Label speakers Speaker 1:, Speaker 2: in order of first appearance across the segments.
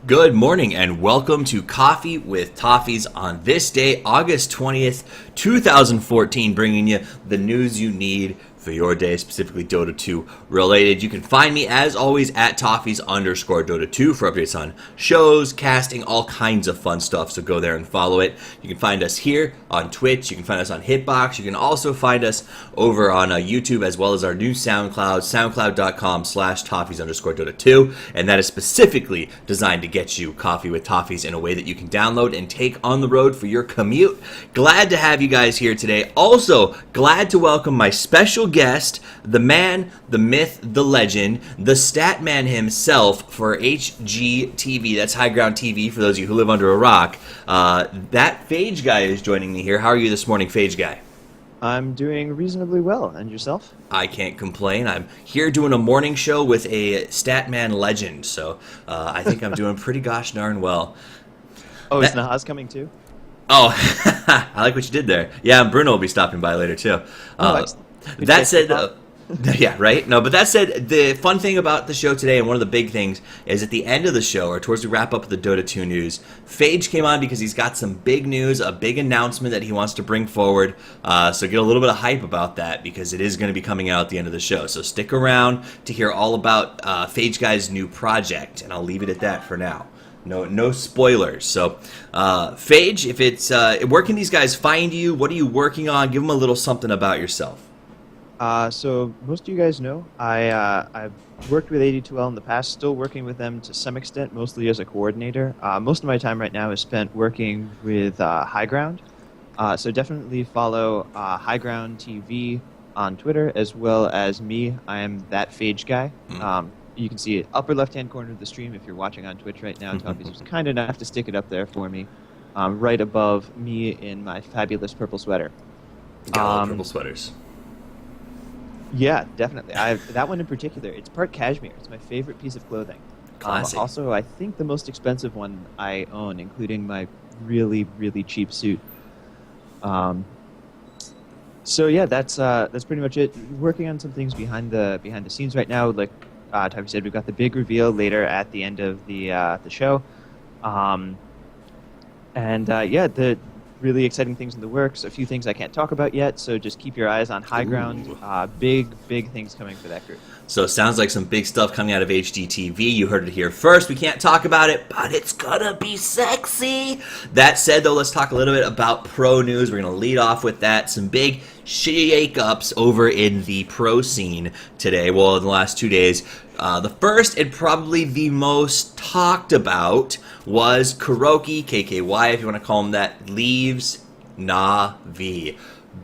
Speaker 1: Good morning and welcome to Coffee with Toffees on this day, August 20th, 2014, bringing you the news you need for your day, specifically Dota 2 related. You can find me, as always, at Toffees_Dota 2 for updates on shows, casting, all kinds of fun stuff, so go there and follow it. You can find us here on Twitch. You can find us on Hitbox. You can also find us over on YouTube, as well as our new SoundCloud, soundcloud.com/Toffees_Dota 2, and that is specifically designed to get you Coffee with Toffees in a way that you can download and take on the road for your commute. Glad to have you guys here today. Also, glad to welcome my special guest, the man, the myth, the legend, the stat man himself for HGTV. That's High Ground TV for those of you who live under a rock. That Phage guy is joining me here. How are you this morning, Phage guy?
Speaker 2: I'm doing reasonably well. And yourself?
Speaker 1: I can't complain. I'm here doing a morning show with a Statman legend, so I think I'm doing pretty gosh darn well.
Speaker 2: Oh, is Nahaz coming too?
Speaker 1: Oh, I like what you did there. Yeah, and Bruno will be stopping by later too. That said, yeah, right? No, but that said, the fun thing about the show today, and one of the big things, is at the end of the show, or towards the wrap up of the Dota 2 news, Phage came on because he's got some big news, a big announcement that he wants to bring forward. So get a little bit of hype about that, because it is going to be coming out at the end of the show. So stick around to hear all about Phage Guy's new project, and I'll leave it at that for now. No spoilers. So, Phage, if it's where can these guys find you? What are you working on? Give them a little something about yourself.
Speaker 2: So most of you guys know I've worked with 82L in the past, still working with them to some extent, mostly as a coordinator. Most of my time right now is spent working with High Ground. So definitely follow High Ground TV on Twitter, as well as me. I am that Phage guy. You can see it upper left-hand corner of the stream if you're watching on Twitch right now. Toffees was kind enough to stick it up there for me, right above me in my fabulous purple sweater.
Speaker 1: Got purple sweaters.
Speaker 2: Yeah, definitely. That one in particular, it's part cashmere. It's my favorite piece of clothing.
Speaker 1: Classic.
Speaker 2: Also, I think the most expensive one I own, including my really, really cheap suit. So yeah, that's pretty much it. Working on some things behind the scenes right now. Like Toffee said, we've got the big reveal later at the end of the show. Yeah, the really exciting things in the works. A few things I can't talk about yet, so just keep your eyes on High Ground. Big things coming for that group.
Speaker 1: So it sounds like some big stuff coming out of HGTV. You heard it here first. We can't talk about it, but it's gonna be sexy. That said, though, let's talk a little bit about pro news. We're gonna lead off with that. Some big shake-ups over in the pro scene today. Well, in the last 2 days. The first and probably the most talked about was Kuroki, KKY, if you want to call him that, leaves Na'Vi.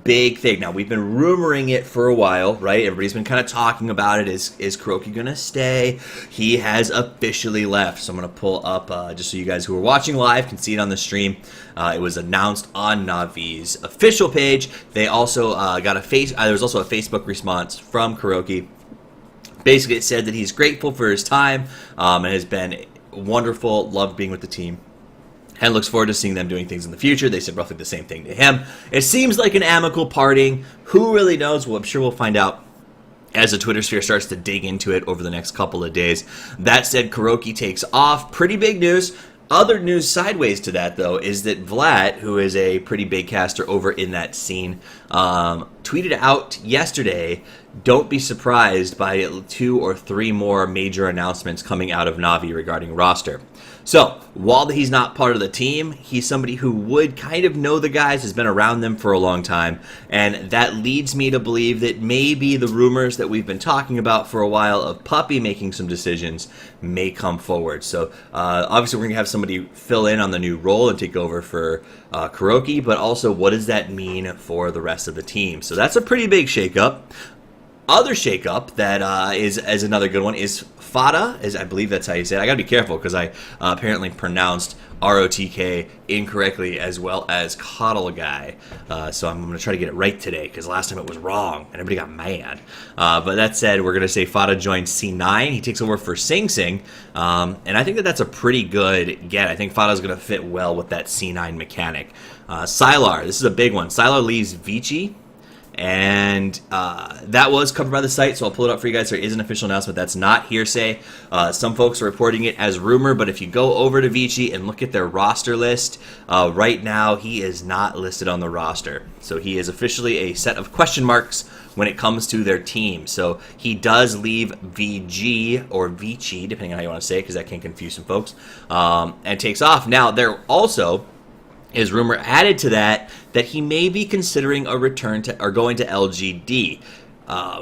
Speaker 1: Big thing. Now, we've been rumoring it for a while, right? Everybody's been kind of talking about it. Is Kuroki going to stay? He has officially left. So I'm going to pull up, just so you guys who are watching live can see it on the stream. It was announced on Na'Vi's official page. They also got there was also a Facebook response from Kuroki. Basically, it said that he's grateful for his time and has been wonderful, loved being with the team, and looks forward to seeing them doing things in the future. They said roughly the same thing to him. It seems like an amicable parting. Who really knows? Well, I'm sure we'll find out as the Twitter sphere starts to dig into it over the next couple of days. That said, Kuroki takes off. Pretty big news. Other news sideways to that, though, is that Vlad, who is a pretty big caster over in that scene, tweeted out yesterday, don't be surprised by 2 or 3 more major announcements coming out of Na'Vi regarding roster. So, while he's not part of the team, he's somebody who would kind of know the guys, has been around them for a long time, and that leads me to believe that maybe the rumors that we've been talking about for a while of Puppy making some decisions may come forward. So, obviously we're going to have somebody fill in on the new role and take over for Kuroki, but also what does that mean for the rest of the team? So that's a pretty big shakeup. Other shakeup that is another good one is Fada, I believe that's how you say it. I gotta be careful because I apparently pronounced ROTK incorrectly, as well as Coddle Guy. So I'm gonna try to get it right today because last time it was wrong and everybody got mad. But that said, we're gonna say Fada joins C9. He takes over for Sing Sing, and I think that's a pretty good get. I think Fada's gonna fit well with that C9 mechanic. Sylar, this is a big one. Sylar leaves Vici. And that was covered by the site, so I'll pull it up for you guys. There is an official announcement. That's not hearsay. Some folks are reporting it as rumor, but if you go over to Vici and look at their roster list, right now he is not listed on the roster. So he is officially a set of question marks when it comes to their team. So he does leave VG or Vici, depending on how you want to say it, because that can confuse some folks, and takes off. Now, there also is rumor added to that he may be considering a return to or going to LGD,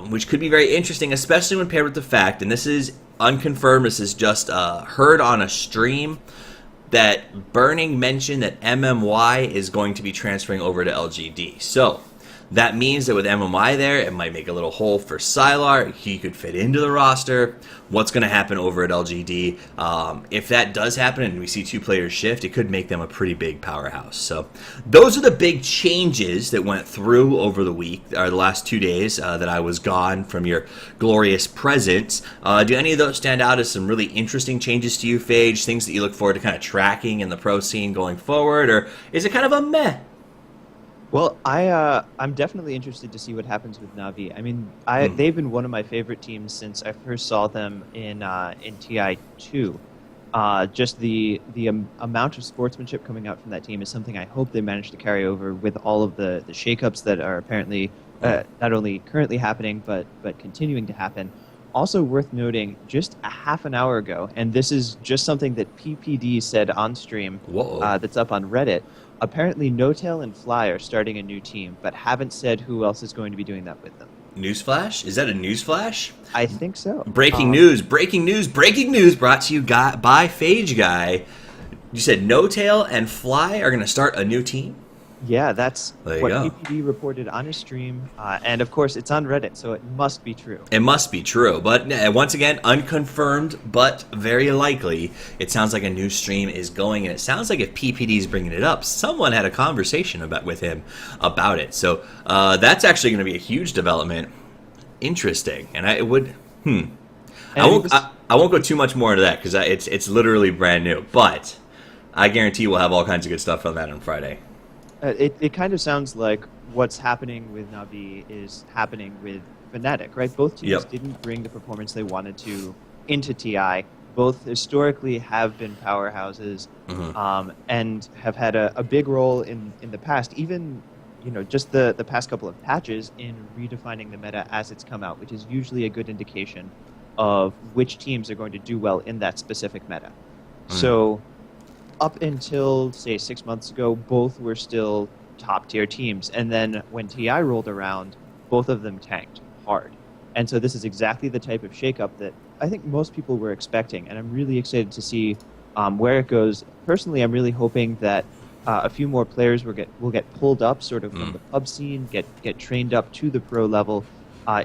Speaker 1: which could be very interesting, especially when paired with the fact, and this is unconfirmed, this is just heard on a stream, that Burning mentioned that MMY is going to be transferring over to LGD. So that means that with MMI there, it might make a little hole for Sylar. He could fit into the roster. What's going to happen over at LGD? If that does happen and we see two players shift, it could make them a pretty big powerhouse. So those are the big changes that went through over the week, or the last 2 days that I was gone from your glorious presence. Do any of those stand out as some really interesting changes to you, Phage? Things that you look forward to kind of tracking in the pro scene going forward? Or is it kind of a meh?
Speaker 2: Well, I'm definitely interested to see what happens with Na'Vi. I mean, they've been one of my favorite teams since I first saw them in TI2. Just the amount of sportsmanship coming out from that team is something I hope they manage to carry over with all of the shakeups that are apparently not only currently happening but continuing to happen. Also worth noting, just a half an hour ago, and this is just something that PPD said on stream, that's up on Reddit. Apparently, No-Tail and Fly are starting a new team, but haven't said who else is going to be doing that with them.
Speaker 1: Newsflash? Is that a newsflash?
Speaker 2: I think so.
Speaker 1: Breaking news, brought to you by Phage Guy. You said No-Tail and Fly are going to start a new team?
Speaker 2: Yeah, that's what
Speaker 1: go.
Speaker 2: PPD reported on his stream, and of course it's on Reddit, so it must be true.
Speaker 1: It must be true, but once again, unconfirmed, but very likely. It sounds like a new stream is going, and it sounds like if PPD is bringing it up, someone had a conversation with him about it. So that's actually going to be a huge development. Interesting, and I won't go too much more into that because it's literally brand new, but I guarantee we'll have all kinds of good stuff on that on Friday.
Speaker 2: It kind of sounds like what's happening with Na'Vi is happening with Fnatic, right? Both teams didn't bring the performance they wanted to into TI. Both historically have been powerhouses, and have had a big role in the past, even just the past couple of patches in redefining the meta as it's come out, which is usually a good indication of which teams are going to do well in that specific meta. So up until, say, 6 months ago, both were still top-tier teams. And then when TI rolled around, both of them tanked hard. And so this is exactly the type of shakeup that I think most people were expecting. And I'm really excited to see where it goes. Personally, I'm really hoping that a few more players will get pulled up sort of from the pub scene, get trained up to the pro level,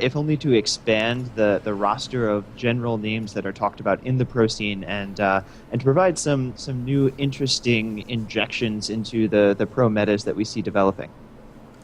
Speaker 2: if only to expand the roster of general names that are talked about in the pro scene, and to provide some new interesting injections into the pro metas that we see developing.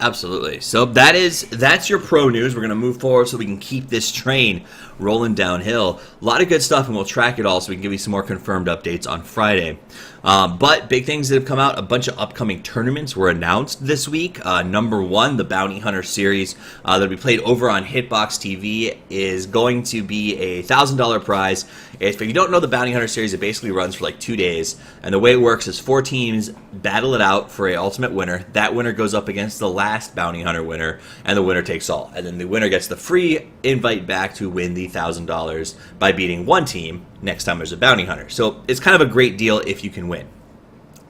Speaker 1: Absolutely. So that's your pro news. We're going to move forward so we can keep this train rolling downhill. A lot of good stuff, and we'll track it all so we can give you some more confirmed updates on Friday. But big things that have come out, a bunch of upcoming tournaments were announced this week. Number one, the Bounty Hunter series that will be played over on Hitbox TV is going to be a $1,000 prize. If you don't know the Bounty Hunter series, it basically runs for like 2 days. And the way it works is 4 teams battle it out for an ultimate winner. That winner goes up against the last Bounty Hunter winner, and the winner takes all. And then the winner gets the free invite back to win the $1,000 by beating one team next time there's a Bounty Hunter. So it's kind of a great deal if you can win.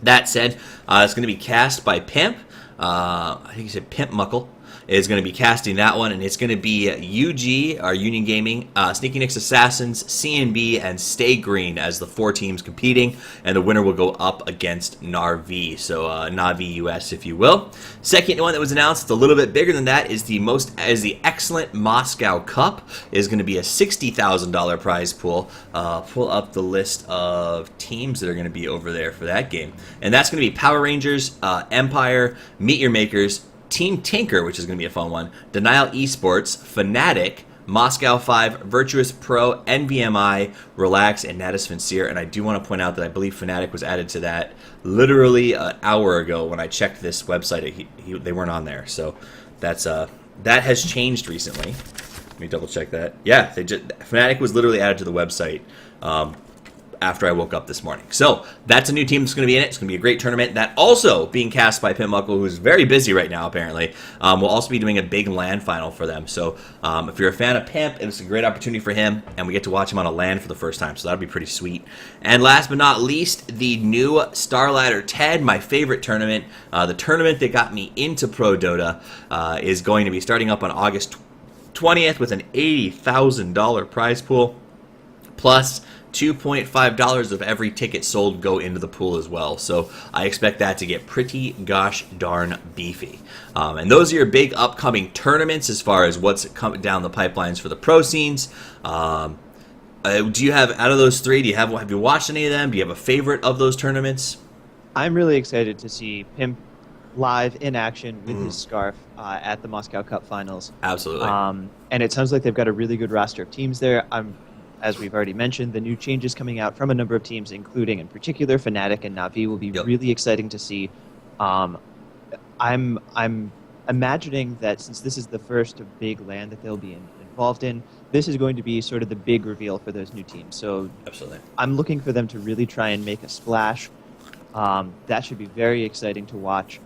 Speaker 1: That said, it's going to be cast by Pimp. I think he said Pimp Muckle is going to be casting that one, and it's going to be UG, our Union Gaming, Sneaky Nicks Assassins, CNB, and Stay Green as the 4 teams competing, and the winner will go up against Na'Vi, so Na'Vi US, if you will. Second one that was announced, it's a little bit bigger than that, is the excellent Moscow Cup. Is going to be a $60,000 prize pool. Pull up the list of teams that are going to be over there for that game, and that's going to be Power Rangers, Empire, Meet Your Makers, Team Tinker, which is going to be a fun one, Denial Esports, Fnatic, Moscow 5, Virtuous Pro, NVMI, Relax, and Natus Vincere. And I do want to point out that I believe Fnatic was added to that literally an hour ago when I checked this website. They weren't on there, so that's that has changed recently. Let me double check that. Yeah, Fnatic was literally added to the website after I woke up this morning. So that's a new team that's going to be in it. It's going to be a great tournament. That also being cast by Pim Muckle, who's very busy right now, apparently. We'll also be doing a big LAN final for them. So if you're a fan of Pimp, it's a great opportunity for him, and we get to watch him on a LAN for the first time. So that'll be pretty sweet. And last but not least, the new Starladder 10, my favorite tournament. The tournament that got me into Pro Dota is going to be starting up on August 20th with an $80,000 prize pool. Plus, $2.5 of every ticket sold go into the pool as well. So I expect that to get pretty gosh darn beefy. And those are your big upcoming tournaments as far as what's coming down the pipelines for the pro scenes. Do you have, out of those three, have you watched any of them? Do you have a favorite of those tournaments?
Speaker 2: I'm really excited to see Pimp live in action with his scarf at the Moscow Cup Finals.
Speaker 1: Absolutely.
Speaker 2: And it sounds like they've got a really good roster of teams there. As we've already mentioned, the new changes coming out from a number of teams, including in particular Fnatic and Na'Vi, will be really exciting to see. I'm imagining that since this is the first big LAN that they'll be involved in, this is going to be sort of the big reveal for those new teams. So
Speaker 1: absolutely,
Speaker 2: I'm looking for them to really try and make a splash. That should be very exciting to watch,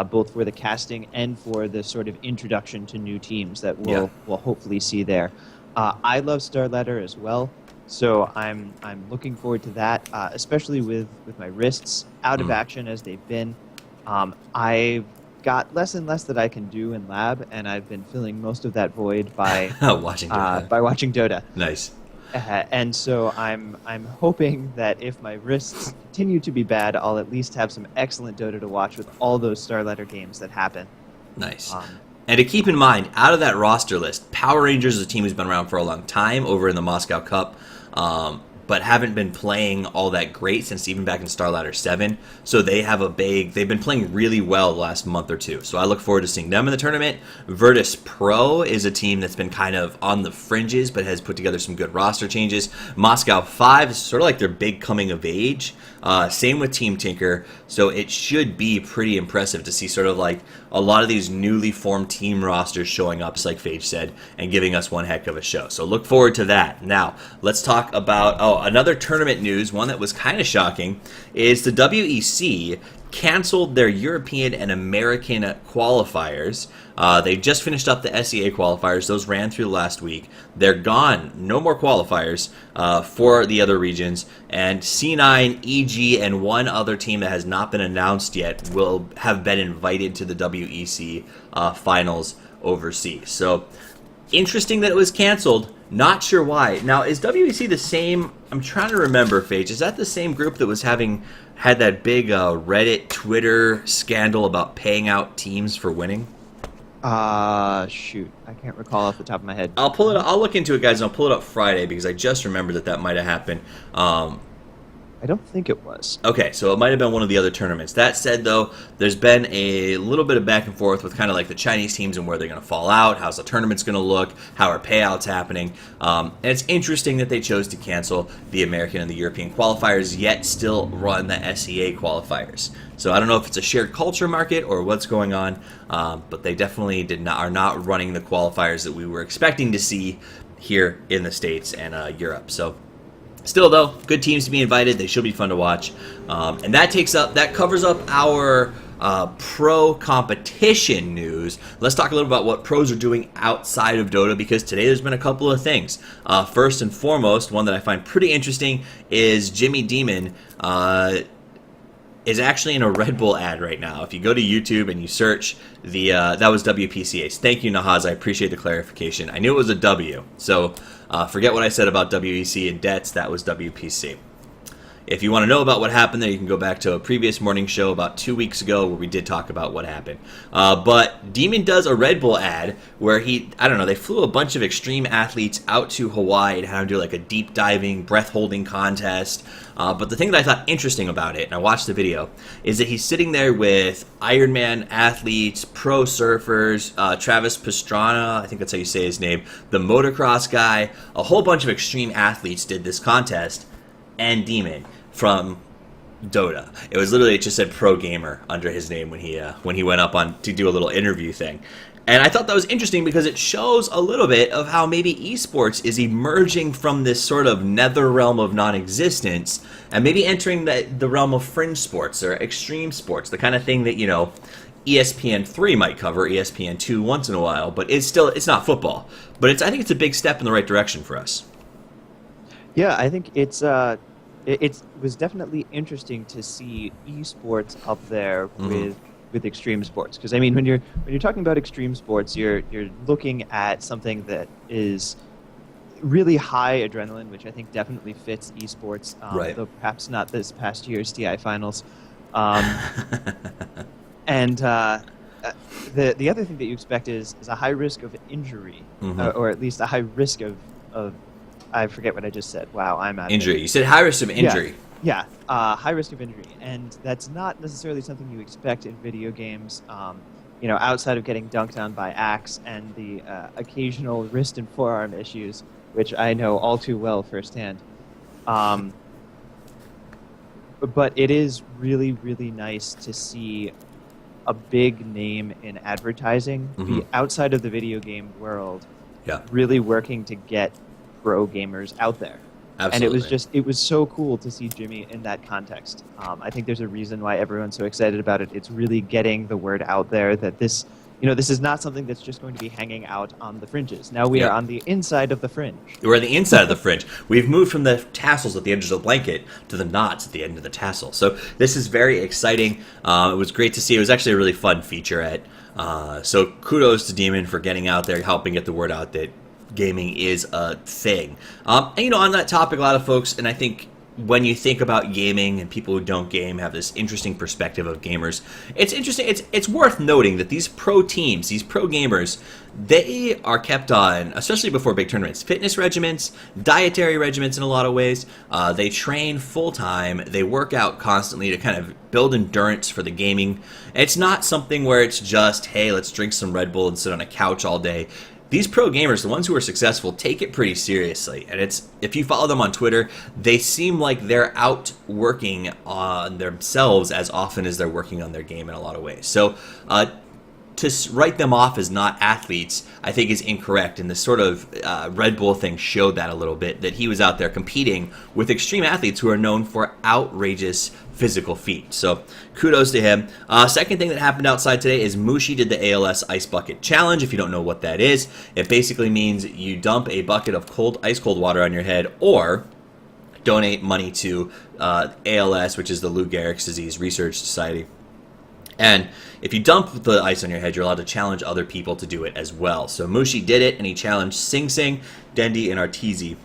Speaker 2: both for the casting and for the sort of introduction to new teams that we'll hopefully see there. I love Starladder as well, so I'm looking forward to that, especially with my wrists out of action as they've been. I've got less and less that I can do in lab, and I've been filling most of that void by
Speaker 1: watching
Speaker 2: Dota.
Speaker 1: Nice.
Speaker 2: And so I'm hoping that if my wrists continue to be bad, I'll at least have some excellent Dota to watch with all those Starladder games that happen.
Speaker 1: Nice. And to keep in mind, out of that roster list, Power Rangers is a team who's been around for a long time over in the Moscow Cup, but haven't been playing all that great since even back in Starladder 7. So they've been playing really well the last month or two. So I look forward to seeing them in the tournament. Virtus Pro is a team that's been kind of on the fringes, but has put together some good roster changes. Moscow 5 is sort of like their big coming of age. Same with Team Tinker. So it should be pretty impressive to see sort of like a lot of these newly formed team rosters showing up, just like Phage said, and giving us one heck of a show. So look forward to that. Now, let's talk about, another tournament news, one that was kind of shocking, is the WEC canceled their European and American qualifiers. They just finished up the SEA qualifiers. Those ran through last week. They're gone. No more qualifiers for the other regions. And C9, EG, and one other team that has not been announced yet will have been invited to the WEC finals overseas. So interesting that it was canceled. Not sure why. Now, is WEC the same? I'm trying to remember, Phage. Is that the same group that was had that big Reddit, Twitter scandal about paying out teams for winning?
Speaker 2: Shoot. I can't recall off the top of my head.
Speaker 1: I'll look into it, guys, and I'll pull it up Friday because I just remembered that might have happened.
Speaker 2: I don't think it was.
Speaker 1: Okay, so it might have been one of the other tournaments. That said, though, there's been a little bit of back and forth with kind of like the Chinese teams and where they're going to fall out, how's the tournament's going to look, how are payouts happening. And it's interesting that they chose to cancel the American and the European qualifiers, yet still run the SEA qualifiers. So I don't know if it's a shared culture market or what's going on, but they definitely are not running the qualifiers that we were expecting to see here in the States and Europe. So still, though, good teams to be invited. They should be fun to watch. And that covers up our pro competition news. Let's talk a little about what pros are doing outside of Dota, because today there's been a couple of things. First and foremost, one that I find pretty interesting is Jimmy Demon is actually in a Red Bull ad right now. If you go to YouTube and you search that was WPCA's. Thank you, Nahaz. I appreciate the clarification. I knew it was a W. So forget what I said about WEC and debts. That was WPC. If you want to know about what happened there, you can go back to a previous morning show about 2 weeks ago where we did talk about what happened. But Demon does a Red Bull ad where they flew a bunch of extreme athletes out to Hawaii to have them do like a deep diving, breath holding contest. But the thing that I thought interesting about it, and I watched the video, is that he's sitting there with Ironman athletes, pro surfers, Travis Pastrana, I think that's how you say his name, the motocross guy, a whole bunch of extreme athletes did this contest, and Demon from Dota. It just said pro gamer under his name when he went up on to do a little interview thing. And I thought that was interesting because it shows a little bit of how maybe esports is emerging from this sort of nether realm of non-existence and maybe entering the realm of fringe sports or extreme sports, the kind of thing that, ESPN3 might cover, ESPN2 once in a while, but it's not football. But I think it's a big step in the right direction for us.
Speaker 2: Yeah, I think it was definitely interesting to see esports up there with extreme sports, because I mean when you're talking about extreme sports, you're looking at something that is really high adrenaline, which I think definitely fits esports,
Speaker 1: Right.
Speaker 2: though perhaps not this past year's TI finals. Um, and the other thing that you expect is a high risk of injury, or at least a high risk of I forget what I just said. Wow, I'm out of
Speaker 1: Injury.
Speaker 2: it.
Speaker 1: You said high risk of injury.
Speaker 2: Yeah, high risk of injury, and that's not necessarily something you expect in video games. Outside of getting dunked on by Axe and the occasional wrist and forearm issues, which I know all too well firsthand. But it is really, really nice to see a big name in advertising be outside of the video game world, really working to get pro gamers out there.
Speaker 1: Absolutely.
Speaker 2: And it was so cool to see Jimmy in that context. I think there's a reason why everyone's so excited about it. It's really getting the word out there that this is not something that's just going to be hanging out on the fringes. Now we are on the inside of the fringe.
Speaker 1: We're on the inside of the fringe. We've moved from the tassels at the edge of the blanket to the knots at the end of the tassel. So this is very exciting. It was great to see. It was actually a really fun featurette. So kudos to Demon for getting out there, helping get the word out that gaming is a thing. And on that topic, a lot of folks, and I think when you think about gaming and people who don't game have this interesting perspective of gamers, it's interesting. It's worth noting that these pro teams, these pro gamers, they are kept on, especially before big tournaments, fitness regimens, dietary regimens in a lot of ways. They train full time. They work out constantly to kind of build endurance for the gaming. It's not something where it's just, hey, let's drink some Red Bull and sit on a couch all day. These pro gamers, the ones who are successful, take it pretty seriously. And if you follow them on Twitter, they seem like they're out working on themselves as often as they're working on their game in a lot of ways. So to write them off as not athletes, I think is incorrect. And this sort of Red Bull thing showed that a little bit, that he was out there competing with extreme athletes who are known for outrageous physical feat. So kudos to him. Second thing that happened outside today is Mushi did the ALS Ice Bucket Challenge. If you don't know what that is, it basically means you dump a bucket of ice cold water on your head or donate money to ALS, which is the Lou Gehrig's Disease Research Society. And if you dump the ice on your head, you're allowed to challenge other people to do it as well. So Mushi did it, and he challenged Sing Sing, Dendi, and Arteezy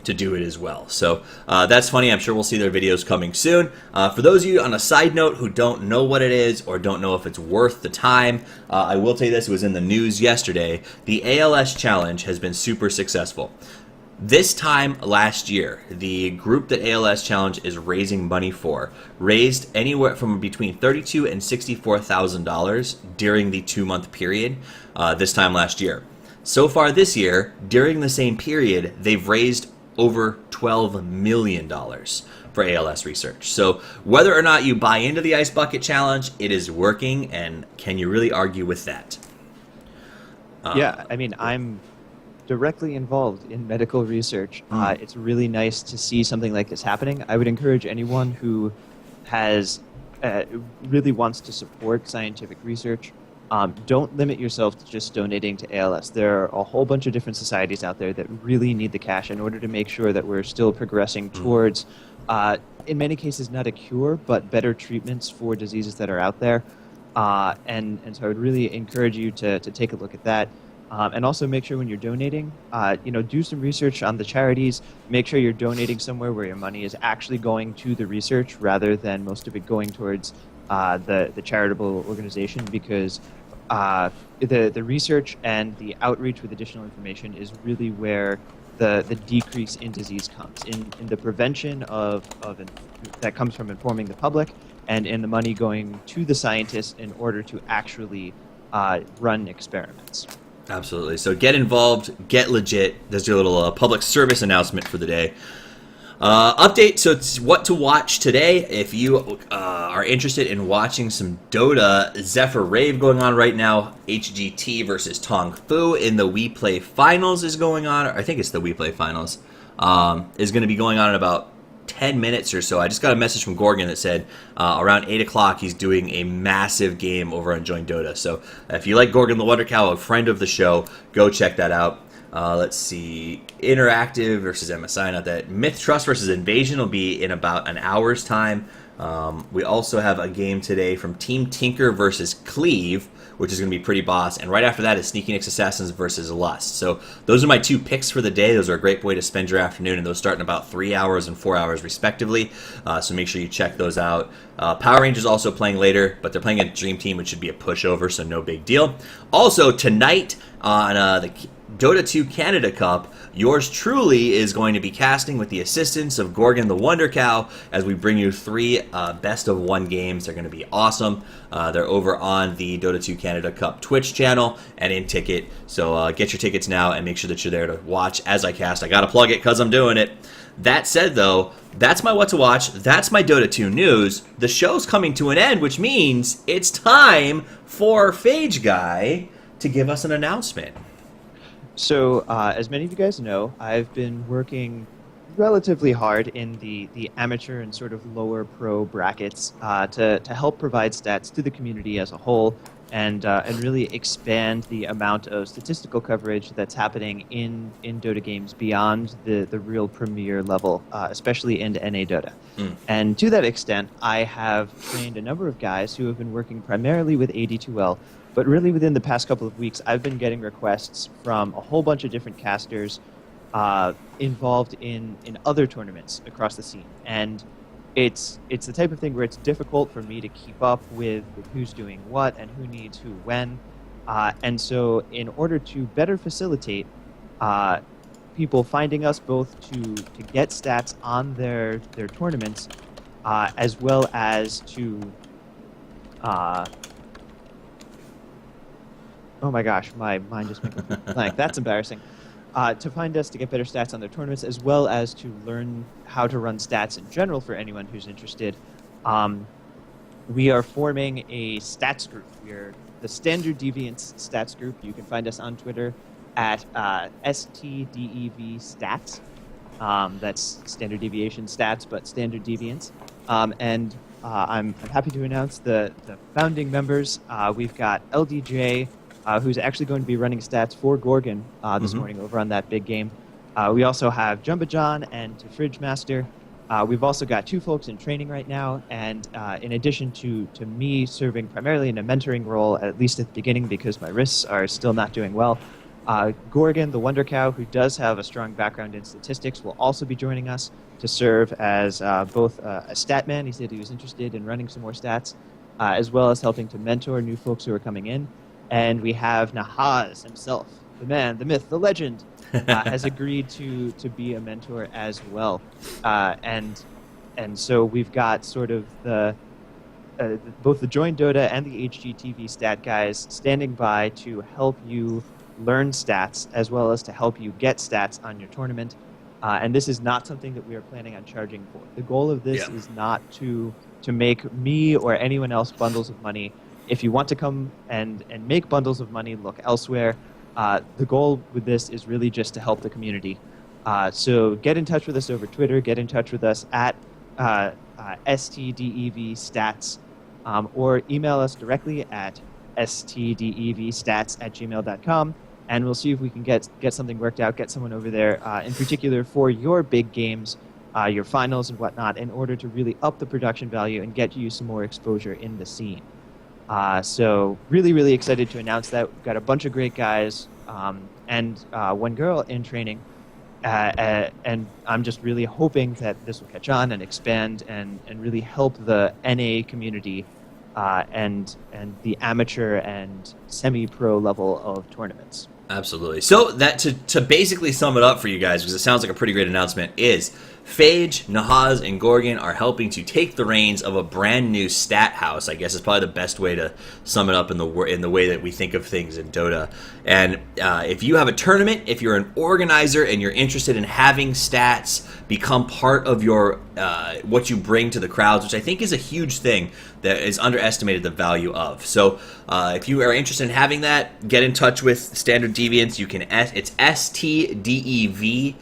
Speaker 1: to do it as well. So that's funny. I'm sure we'll see their videos coming soon. For those of you on a side note who don't know what it is or don't know if it's worth the time, I will tell you this. It was in the news yesterday. The ALS Challenge has been super successful. This time last year, the group that ALS Challenge is raising money for raised anywhere from between $32,000 and $64,000 during the 2-month period this time last year. So far this year, during the same period, they've raised over $12 million for ALS research. So whether or not you buy into the Ice Bucket Challenge, it is working, and can you really argue with that?
Speaker 2: Yeah, I mean, I'm directly involved in medical research. It's really nice to see something like this happening. I would encourage anyone who has really wants to support scientific research, don't limit yourself to just donating to ALS. There are a whole bunch of different societies out there that really need the cash in order to make sure that we're still progressing towards, in many cases, not a cure, but better treatments for diseases that are out there. And so I would really encourage you to take a look at that. And also make sure when you're donating, do some research on the charities. Make sure you're donating somewhere where your money is actually going to the research rather than most of it going towards the charitable organization, because the research and the outreach with additional information is really where the decrease in disease comes, in the prevention that comes from informing the public, and in the money going to the scientists in order to actually run experiments. Absolutely.
Speaker 1: So get involved, get legit. There's your little public service announcement for the day. Update, so it's what to watch today. If you are interested in watching some Dota, Zephyr Rave going on right now, HGT versus Tong Fu in the We Play Finals is going on. I think it's the We Play Finals. Is going to be going on in about 10 minutes or so. I just got a message from Gorgon that said around 8 o'clock he's doing a massive game over on Join Dota. So if you like Gorgon the Wonder Cow, a friend of the show, go check that out. Let's see, Interactive versus MSI, not that. Myth Trust versus Invasion will be in about an hour's time. We also have a game today from Team Tinker versus Cleave, which is going to be pretty boss. And right after that is Sneaky Nick's Assassins versus Lust. So those are my 2 picks for the day. Those are a great way to spend your afternoon, and those start in about 3 hours and 4 hours respectively. So make sure you check those out. Power Rangers also playing later, but they're playing a Dream Team, which should be a pushover, so no big deal. Also, tonight on the Dota 2 Canada Cup, yours truly is going to be casting with the assistance of Gorgon the Wonder Cow as we bring you 3 best of 1 games. They're going to be awesome. They're over on the Dota 2 Canada Cup Twitch channel and in Ticket. So get your tickets now and make sure that you're there to watch as I cast. I got to plug it because I'm doing it. That said, though, that's my what to watch. That's my Dota 2 news. The show's coming to an end, which means it's time for Phage Guy to give us an announcement.
Speaker 2: So, as many of you guys know, I've been working relatively hard in the amateur and sort of lower pro brackets to help provide stats to the community as a whole and really expand the amount of statistical coverage that's happening in Dota games beyond the real premier level, especially into NA Dota. And to that extent, I have trained a number of guys who have been working primarily with AD2L. But really, within the past couple of weeks, I've been getting requests from a whole bunch of different casters involved in other tournaments across the scene. And it's the type of thing where it's difficult for me to keep up with who's doing what and who needs who when. And so in order to better facilitate people finding us both to get stats on their tournaments, as well as to... oh my gosh, my mind just went completely blank. That's embarrassing. To find us to get better stats on their tournaments, as well as to learn how to run stats in general for anyone who's interested, we are forming a stats group. We're the Standard Deviance Stats Group. You can find us on Twitter at STDEV Stats. That's Standard Deviation Stats, but Standard Deviance. And I'm happy to announce the founding members. We've got LDJ, who's actually going to be running stats for Gorgon this morning over on that big game. We also have Jumba John and Fridge Master. We've also got 2 folks in training right now, and in addition to me serving primarily in a mentoring role, at least at the beginning because my wrists are still not doing well, Gorgon, the Wonder Cow, who does have a strong background in statistics, will also be joining us to serve as both a stat man. He said he was interested in running some more stats, as well as helping to mentor new folks who are coming in. And we have Nahaz himself, the man, the myth, the legend, has agreed to be a mentor as well. And so we've got sort of both the Join Dota and the HGTV stat guys standing by to help you learn stats as well as to help you get stats on your tournament. And this is not something that we are planning on charging for. The goal of this is not to make me or anyone else bundles of money. If you want to come and make bundles of money, look elsewhere. The goal with this is really just to help the community. So get in touch with us over Twitter. Get in touch with us at STDEV Stats, or email us directly at stdevstats@gmail.com, and we'll see if we can get something worked out, get someone over there, in particular for your big games, your finals and whatnot, in order to really up the production value and get you some more exposure in the scene. So really, really excited to announce that. We've got a bunch of great guys and one girl in training. And I'm just really hoping that this will catch on and expand and really help the NA community and the amateur and semi-pro level of tournaments.
Speaker 1: Absolutely. So that to basically sum it up for you guys, because it sounds like a pretty great announcement, is Phage, Nahaz, and Gorgon are helping to take the reins of a brand new stat house. I guess is probably the best way to sum it up in the way that we think of things in Dota. And if you have a tournament, if you're an organizer and you're interested in having stats become part of your what you bring to the crowds, which I think is a huge thing that is underestimated the value of. So if you are interested in having that, get in touch with Standard Deviants. You can it's STDEV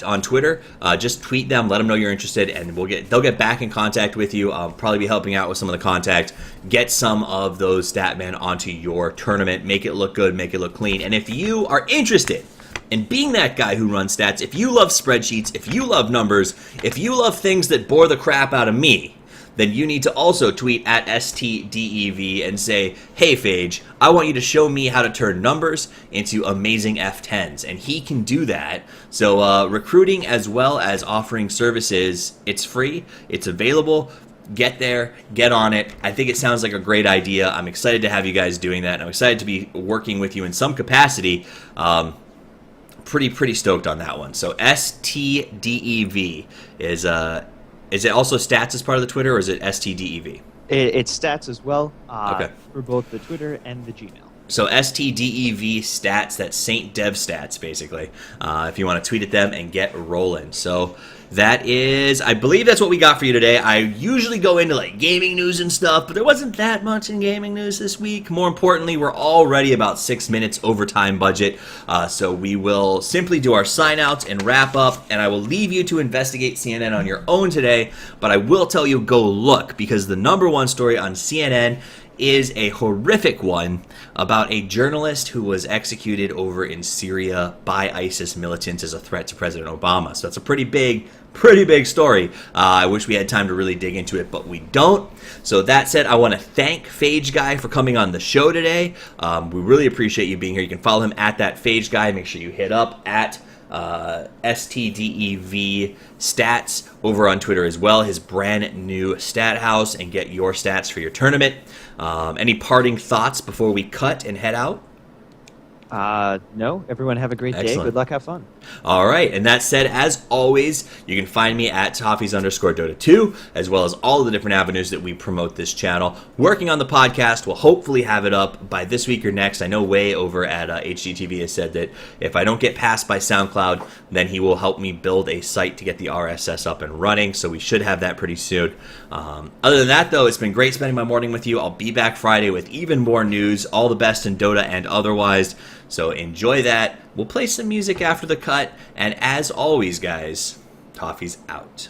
Speaker 1: on Twitter. Just tweet them, let them know you're interested, and they'll get back in contact with you. I'll probably be helping out with some of the contact. Get some of those Statmen onto your tournament. Make it look good, make it look clean. And if you are interested in being that guy who runs stats, if you love spreadsheets, if you love numbers, if you love things that bore the crap out of me, then you need to also tweet at STDEV and say, hey Phage, I want you to show me how to turn numbers into amazing F10s. And he can do that. So recruiting as well as offering services, it's free, it's available. Get there, get on it. I think it sounds like a great idea. I'm excited to have you guys doing that, and I'm excited to be working with you in some capacity. Pretty stoked on that one. So STDEV is it also stats as part of the Twitter, or is it STDEV?
Speaker 2: It's stats as well,
Speaker 1: Okay.
Speaker 2: for both the Twitter and the Gmail.
Speaker 1: So STDEV stats, that's Saint Dev Stats, basically, if you want to tweet at them and get rolling. So that is, I believe that's what we got for you today. I usually go into like gaming news and stuff, but there wasn't that much in gaming news this week. More importantly, we're already about 6 minutes over time budget, so we will simply do our sign outs and wrap up, and I will leave you to investigate CNN on your own today, but I will tell you, go look, because the #1 story on CNN is a horrific one about a journalist who was executed over in Syria by ISIS militants as a threat to President Obama. So that's a pretty big story. I wish we had time to really dig into it, but we don't. So that said, I want to thank Phage Guy for coming on the show today. We really appreciate you being here. You can follow him at that Phage Guy. Make sure you hit up at STDEV stats over on Twitter as well, his brand new stat house, and get your stats for your tournament. Any parting thoughts before we cut and head out?
Speaker 2: No, everyone have a great day.
Speaker 1: Excellent.
Speaker 2: Good luck, have fun.
Speaker 1: All right, and that said, as always, you can find me at Toffees_Dota2, as well as all of the different avenues that we promote this channel. Working on the podcast, we'll hopefully have it up by this week or next. I know Way over at HGTV has said that if I don't get passed by SoundCloud, then he will help me build a site to get the RSS up and running, so we should have that pretty soon. Other than that, though, it's been great spending my morning with you. I'll be back Friday with even more news, all the best in Dota and otherwise. So enjoy that. We'll play some music after the cut. And as always, guys, Toffees out.